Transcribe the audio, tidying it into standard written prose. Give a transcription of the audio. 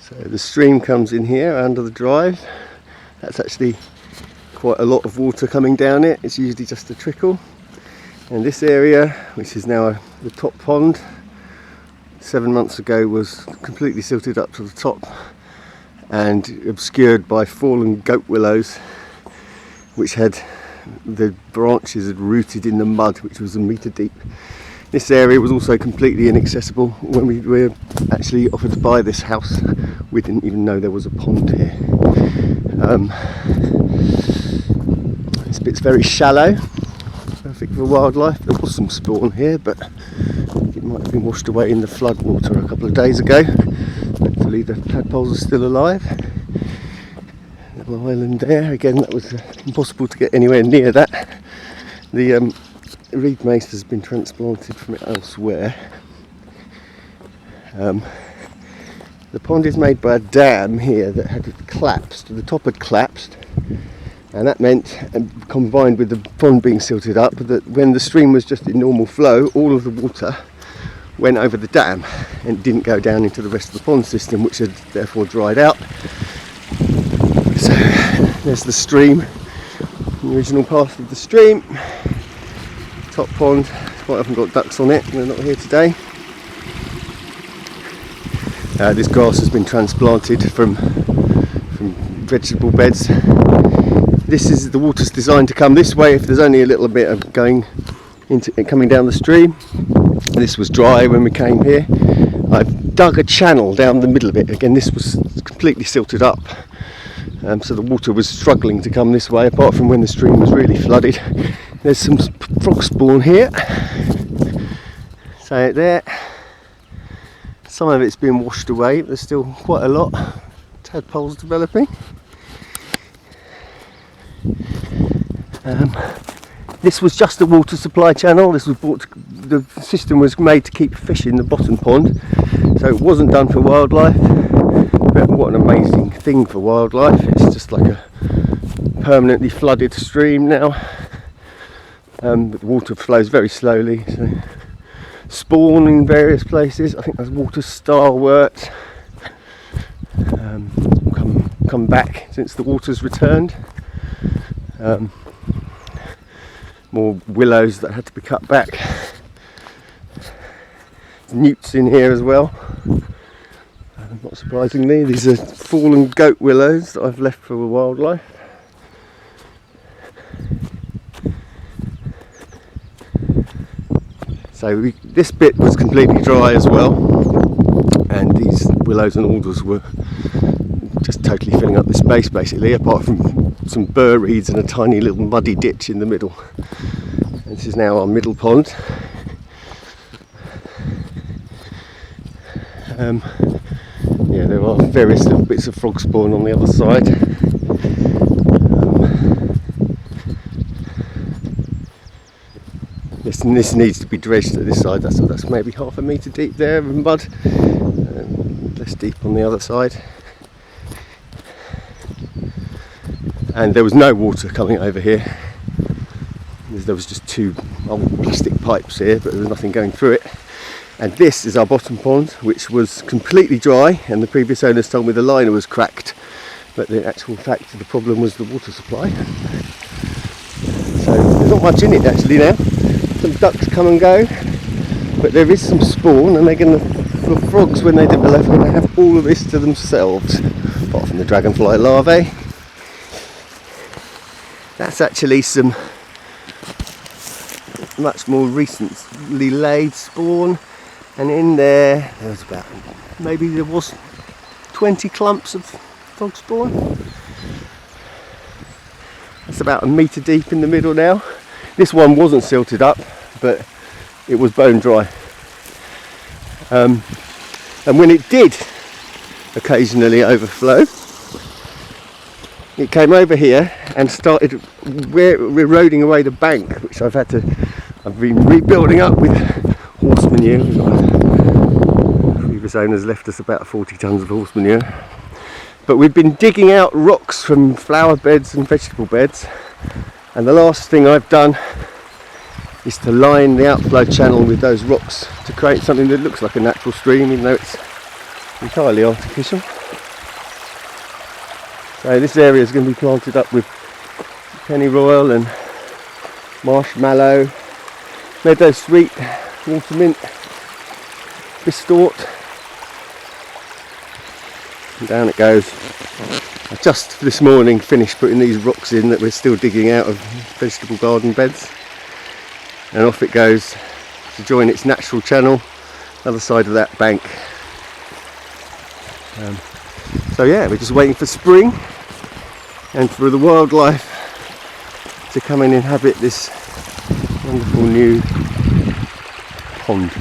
So the stream comes in here under the drive. That's actually quite a lot of water coming down it. It's usually just a trickle. And this area, which is now the top pond, 7 months ago was completely silted up to the top and obscured by fallen goat willows, which had the branches had rooted in the mud, which was a metre deep. This area was also completely inaccessible. When we were actually offered to buy this house, we didn't even know there was a pond here. This bit's very shallow, perfect for wildlife. There was some spawn here, but it might have been washed away in the flood water a couple of days ago. Hopefully the tadpoles are still alive. Little island there, again that was impossible to get anywhere near that. The reed mace has been transplanted from elsewhere. The pond is made by a dam here that had collapsed. The top had collapsed, and that meant, combined with the pond being silted up, that when the stream was just in normal flow, all of the water went over the dam and didn't go down into the rest of the pond system, which had therefore dried out. So there's the stream, the original path of the stream. Top pond, quite often got ducks on it, they're not here today. This grass has been transplanted from vegetable beds. This is the water's designed to come this way if there's only a little bit of coming down the stream. This was dry when we came here. I've dug a channel down the middle of it. Again, this was completely silted up, so the water was struggling to come this way, apart from when the stream was really flooded. There's some frog spawn here. So it there. Some of it's been washed away, but there's still quite a lot. Tadpoles developing. This was just a water supply channel. This was bought. The system was made to keep fish in the bottom pond, so it wasn't done for wildlife. But what an amazing thing for wildlife! It's just like a permanently flooded stream now. But the water flows very slowly. So spawn in various places. I think there's water starwort. Come back since the water's returned. More willows that had to be cut back. There's newts in here as well. Not surprisingly, these are fallen goat willows that I've left for wildlife. So this bit was completely dry as well, and these willows and alders were just totally filling up the space basically, apart from some burr reeds and a tiny little muddy ditch in the middle. And this is now our middle pond. Yeah, there are various little bits of frog spawn on the other side. This needs to be dredged at this side. That's maybe half a metre deep there of mud. Less deep on the other side. And there was no water coming over here. There was just two old plastic pipes here, but there was nothing going through it. And this is our bottom pond, which was completely dry, and the previous owners told me the liner was cracked, but the actual fact of the problem was the water supply. So there's not much in it actually now. Some ducks come and go, but there is some spawn, and the frogs, when they develop, are going to have all of this to themselves, apart from the dragonfly larvae. That's actually some much more recently laid spawn, and in there was about, maybe there was 20 clumps of frog spawn. That's about a metre deep in the middle now. This one wasn't silted up, but it was bone dry. And when it did occasionally overflow, it came over here and started eroding away the bank, which I've been rebuilding up with horse manure. Previous owners left us about 40 tonnes of horse manure. But we've been digging out rocks from flower beds and vegetable beds, and the last thing I've done is to line the outflow channel with those rocks to create something that looks like a natural stream, even though it's entirely artificial. So this area is going to be planted up with pennyroyal and marshmallow, meadow sweet, watermint, bistort, and down it goes. I just this morning finished putting these rocks in that we're still digging out of vegetable garden beds, and off it goes to join its natural channel, other side of that bank. So yeah, we're just waiting for spring and for the wildlife to come and inhabit this wonderful new pond.